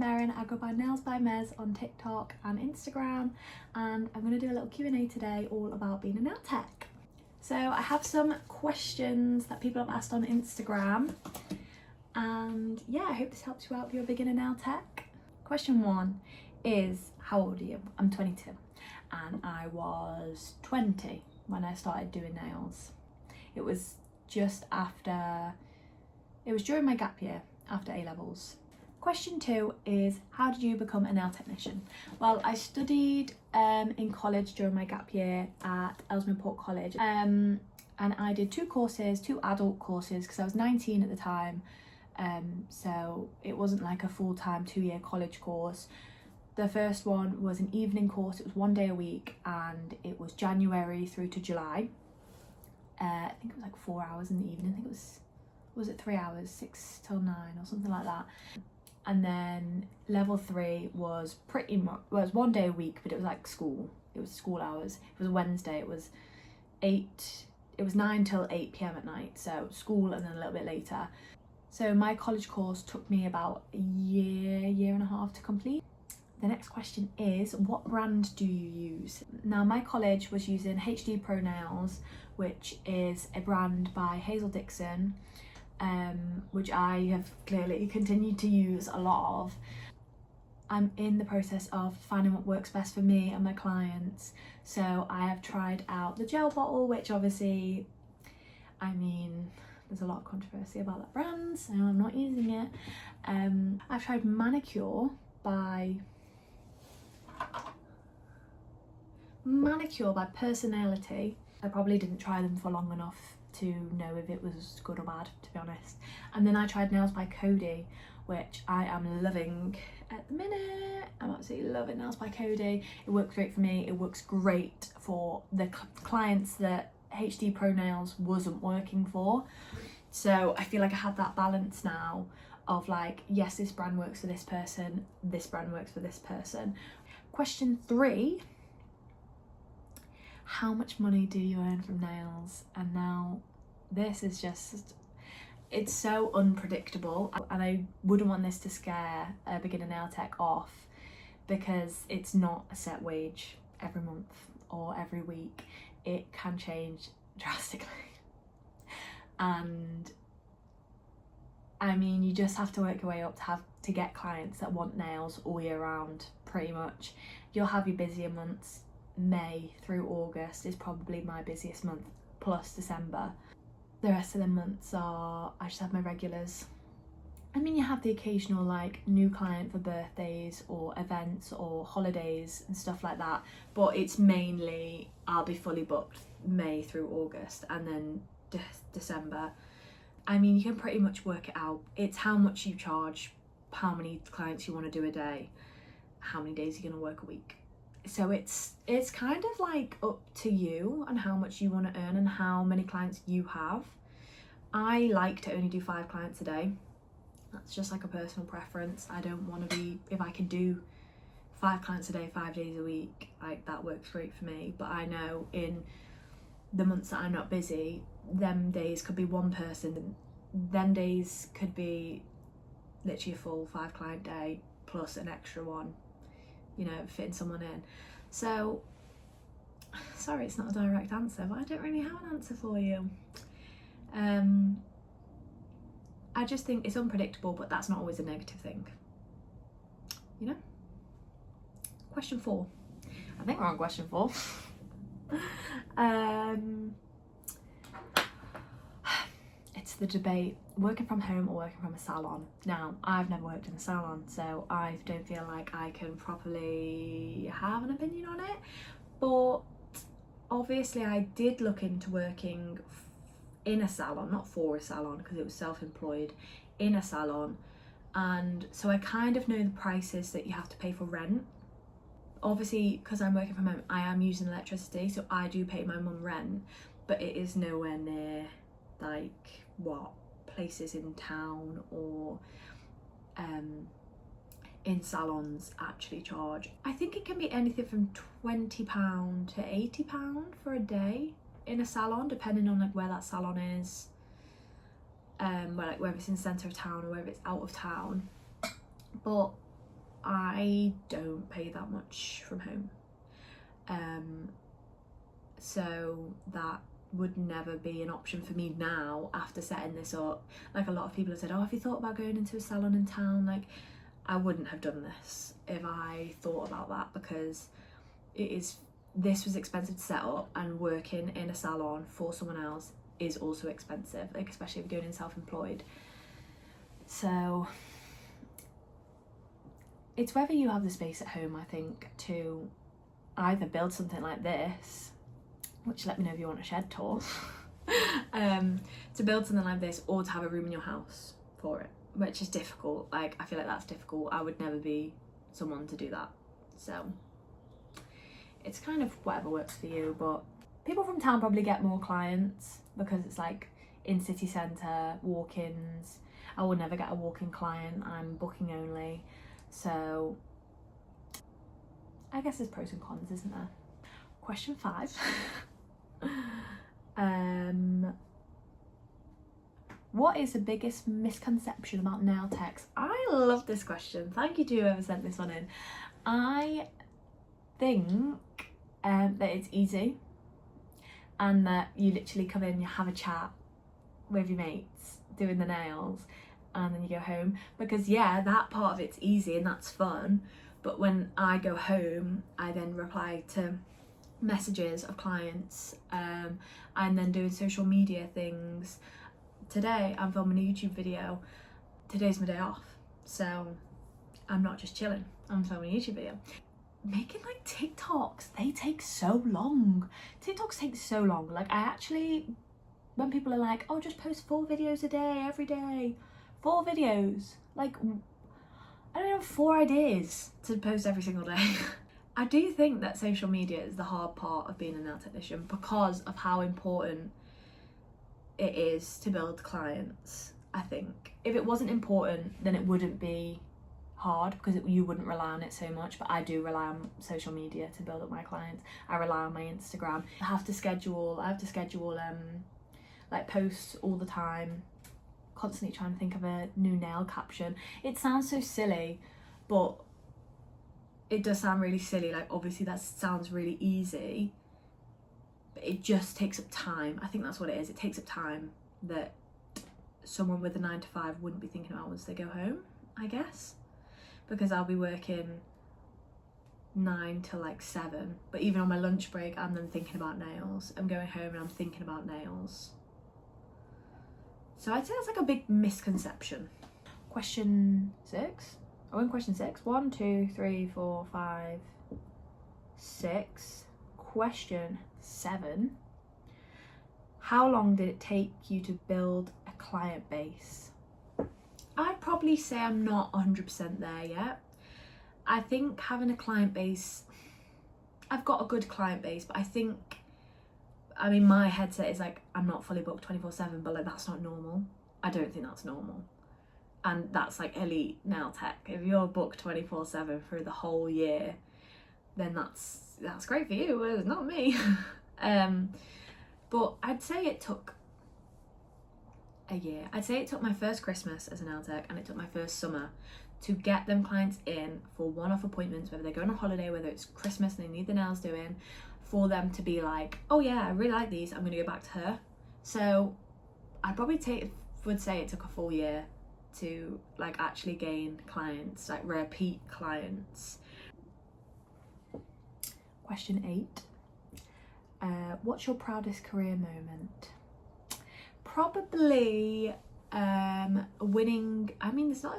Merrin. I go by Nails by Mez on TikTok and Instagram, and I'm going to do a little Q&A today all about being a nail tech. So I have some questions that people have asked on Instagram, and yeah, I hope this helps you out if you're a beginner nail tech. Question 1 is, how old are you? I'm 22 and I was 20 when I started doing nails. It was during my gap year after A-levels. Question 2 is, how did you become a nail technician? Well, I studied in college during my gap year at Ellesmere Port College, and I did two adult courses because I was 19 at the time, so it wasn't like a full-time 2-year college course. The first one was an evening course. It was 1 day a week, and it was January through to July. I think it was like 4 hours in the evening. I think it was it 3 hours, 6 till 9 or something like that. And then level 3 was pretty much, well, it was 1 day a week, but it was like school. It was school hours. It was a Wednesday. It was 9 till 8 p.m. at night. So school and then a little bit later. So my college course took me about a year and a half to complete. The next question is, what brand do you use? Now, my college was using HD Pro Nails, which is a brand by Hazel Dixon, which I have clearly continued to use a lot of. I'm in the process of finding what works best for me and my clients. So I have tried out the gel bottle, which obviously, I mean, there's a lot of controversy about that brand, so I'm not using it. I've tried Manicure by Personality. I probably didn't try them for long enough to know if it was good or bad, to be honest. And then I tried Nails by Cody, which I am loving at the minute. I'm absolutely loving Nails by Cody. It works great for me. It works great for the clients that HD Pro Nails wasn't working for. So I feel like I have that balance now of like, yes, this brand works for this person, this brand works for this person. Question 3, how much money do you earn from nails? And now this is just, it's so unpredictable, and I wouldn't want this to scare a beginner nail tech off, because it's not a set wage every month or every week. It can change drastically. And I mean, you just have to work your way up to get clients that want nails all year round, pretty much. You'll have your busier months. May through August is probably my busiest month, plus December. The rest of the months are, I just have my regulars. I mean, you have the occasional like new client for birthdays or events or holidays and stuff like that, but it's mainly, I'll be fully booked May through August, and then December. I mean, you can pretty much work it out. It's how much you charge, how many clients you want to do a day, how many days you're going to work a week. So it's kind of like up to you and how much you want to earn and how many clients you have. I like to only do 5 clients a day. That's just like a personal preference. I don't want to be, if I can do 5 clients a day, 5 days a week, like that works great for me. But I know in the months that I'm not busy, them days could be one person, them days could be literally a full 5 client day plus an extra one, you know, fitting someone in. So sorry, it's not a direct answer, but I don't really have an answer for you. I just think it's unpredictable, but that's not always a negative thing, you know. Question 4, I think we're on question 4. It's the debate, working from home or working from a salon. Now, I've never worked in a salon, so I don't feel like I can properly have an opinion on it, but obviously I did look into working in a salon, not for a salon because it was self-employed, in a salon, and so I kind of know the prices that you have to pay for rent. Obviously, because I'm working from home, I am using electricity, so I do pay my mum rent, but it is nowhere near like what places in town or in salons actually charge. I think it can be anything from £20 to £80 for a day in a salon, depending on like where that salon is, whether it's in the centre of town or whether it's out of town. But I don't pay that much from home. So that would never be an option for me now after setting this up. Like, a lot of people have said, oh, have you thought about going into a salon in town? Like, I wouldn't have done this if I thought about that, because this was expensive to set up, and working in a salon for someone else is also expensive, like especially if you're going in self-employed. So it's whether you have the space at home, I think, to either build something like this, which let me know if you want a shed tour, to build something like this, or to have a room in your house for it, which is difficult. Like, I feel like that's difficult. I would never be someone to do that. So it's kind of whatever works for you. But people from town probably get more clients because it's like in city centre, walk-ins. I will never get a walk-in client, I'm booking only. So I guess there's pros and cons, isn't there? Question 5. What is the biggest misconception about nail techs? I love this question. Thank you to whoever sent this one in. I think that it's easy, and that you literally come in, you have a chat with your mates doing the nails, and then you go home. Because yeah, that part of it's easy and that's fun, but when I go home, I then reply to messages of clients, and then doing social media things. Today I'm filming a YouTube video. Today's my day off, so I'm not just chilling, I'm filming a YouTube video. Making like TikToks, they take so long. TikToks take so long. Like, I actually, when people are like, oh, just post 4 videos a day, every day, 4 videos, like, I don't have 4 ideas to post every single day. I do think that social media is the hard part of being a nail technician, because of how important it is to build clients. I think if it wasn't important, then it wouldn't be hard, because you wouldn't rely on it so much. But I do rely on social media to build up my clients. I rely on my Instagram. I have to schedule like posts all the time, constantly trying to think of a new nail caption. It sounds so silly, but it does sound really silly. Like, obviously that sounds really easy, but it just takes up time. I think that's what it is. It takes up time that someone with a 9 to 5 wouldn't be thinking about once they go home, I guess, because I'll be working 9 till like 7, but even on my lunch break I'm then thinking about nails. I'm going home and I'm thinking about nails. So I'd say that's like a big misconception. Question 6. Oh, in question 6. 1, 2, 3, 4, 5, 6. Question 7. How long did it take you to build a client base? I'd probably say I'm not 100% there yet. I think having a client base, I've got a good client base, but I mean, my headset is like, I'm not fully booked 24/7, but like, that's not normal. I don't think that's normal. And that's like elite nail tech. If you're booked 24/7 through the whole year, then that's great for you, but it's not me. But I'd say it took a year. I'd say it took my first Christmas as a nail tech, and it took my first summer to get them clients in for one-off appointments, whether they're going on holiday, whether it's Christmas and they need the nails doing, for them to be like, oh yeah, I really like these, I'm gonna go back to her. So I'd probably would say it took a full year to like actually gain clients, like repeat clients. Question 8. What's your proudest career moment? Probably winning. I mean, it's not.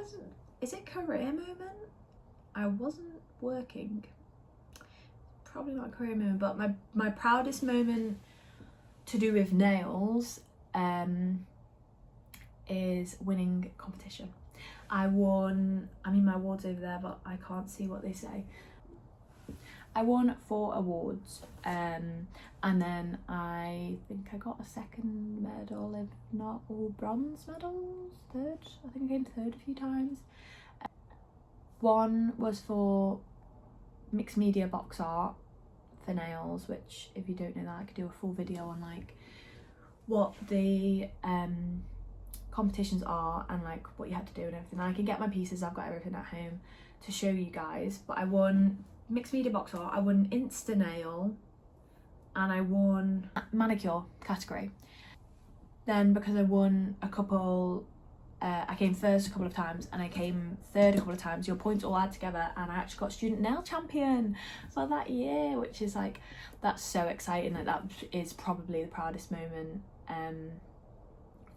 Is it career moment? I wasn't working. Probably not a career moment, but my proudest moment to do with nails is winning competition. I won. I mean, my awards over there, but I can't see what they say. I won 4 awards, and then I think I got a second medal, if not all bronze medals. Third, I think I came third a few times. One was for mixed media box art for nails, which, if you don't know that, I could do a full video on like what the competitions are and like what you had to do and everything. And I can get my pieces, I've got everything at home to show you guys, but I won Mixed Media Box Art, I won Insta Nail, and I won Manicure category. Then because I won a couple, I came first a couple of times and I came third a couple of times, your points all add together, and I actually got Student Nail Champion for that year, which is like, that's so exciting. Like, that is probably the proudest moment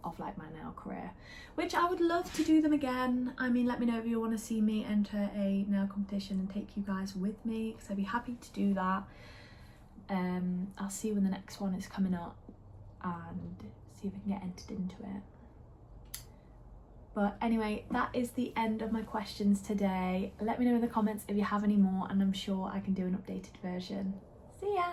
of like my nail career, which I would love to do them again. I mean, let me know if you want to see me enter a nail competition and take you guys with me, because I'd be happy to do that. I'll see when the next one is coming up and see if I can get entered into it. But anyway, that is the end of my questions today. Let me know in the comments if you have any more, and I'm sure I can do an updated version. See ya!